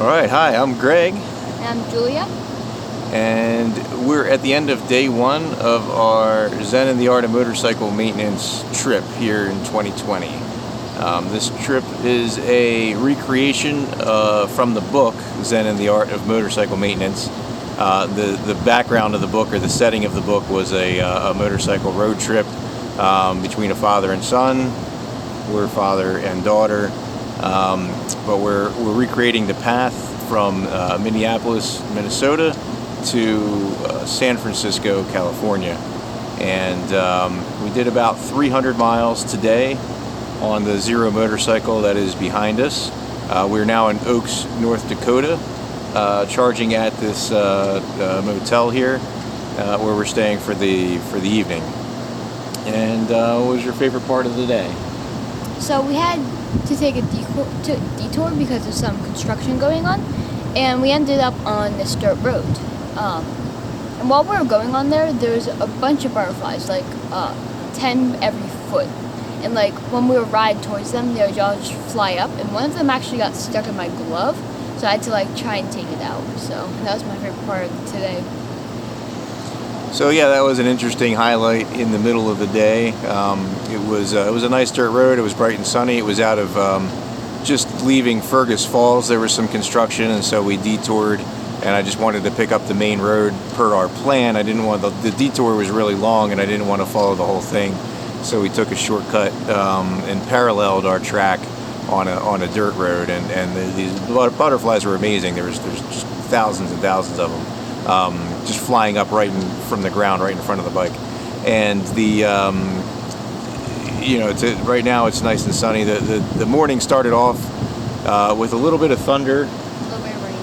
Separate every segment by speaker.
Speaker 1: Alright, hi, I'm Greg.
Speaker 2: And I'm Julia.
Speaker 1: And we're at the end of day one of our Zen and the Art of Motorcycle Maintenance trip here in 2020. This trip is a recreation from the book Zen and the Art of Motorcycle Maintenance. The background of the book, or the setting of the book, was a motorcycle road trip between a father and son. We're father and daughter, but we're recreating the path from Minneapolis, Minnesota to San Francisco, California. And we did about 300 miles today on the Zero motorcycle that is behind us. We're now in Oaks, North Dakota, charging at this motel here where we're staying for the evening. And what was your favorite part of the day?
Speaker 2: So we had to take a detour because of some construction going on, and we ended up on this dirt road. And while we were going on there was a bunch of butterflies, like 10 every foot. And like when we would ride towards them, they would all just fly up, and one of them actually got stuck in my glove, so I had to like try and take it out. So that was my favorite part of today.
Speaker 1: So yeah, that was an interesting highlight in the middle of the day. It was a nice dirt road. It was bright and sunny. It was out of just leaving Fergus Falls. There was some construction, and so we detoured. And I just wanted to pick up the main road per our plan. I didn't want the detour was really long, and I didn't want to follow the whole thing. So we took a shortcut and paralleled our track on a dirt road. And these butterflies were amazing. There's just thousands and thousands of them. Just flying up from the ground right in front of the bike. And right now it's nice and sunny. The morning started off with a little bit of thunder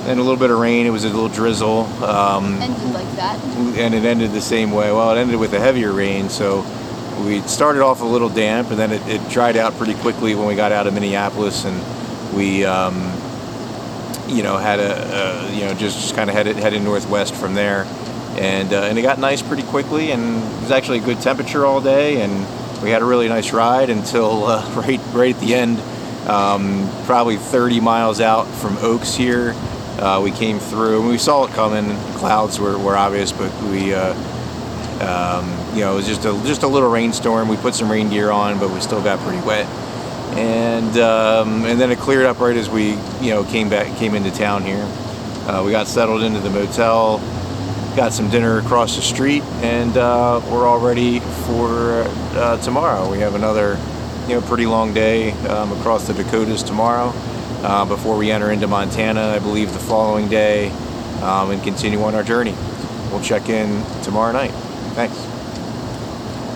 Speaker 1: and a little bit of rain. It was a little drizzle.
Speaker 2: Ended like that.
Speaker 1: And it ended the same way. Well, it ended with a heavier rain, so we started off a little damp, and then it dried out pretty quickly when we got out of Minneapolis, and we had just kind of headed northwest from there, and it got nice pretty quickly, and it was actually a good temperature all day, and we had a really nice ride until right at the end, probably 30 miles out from Oaks here. We came through, and we saw it coming. Clouds were obvious, but it was just a little rainstorm. We put some rain gear on, but we still got pretty wet. And then it cleared up right as we came into town here. We got settled into the motel, got some dinner across the street, and we're all ready for tomorrow. We have another pretty long day across the Dakotas tomorrow before we enter into Montana, I believe, the following day, and continue on our journey. We'll check in tomorrow night. Thanks.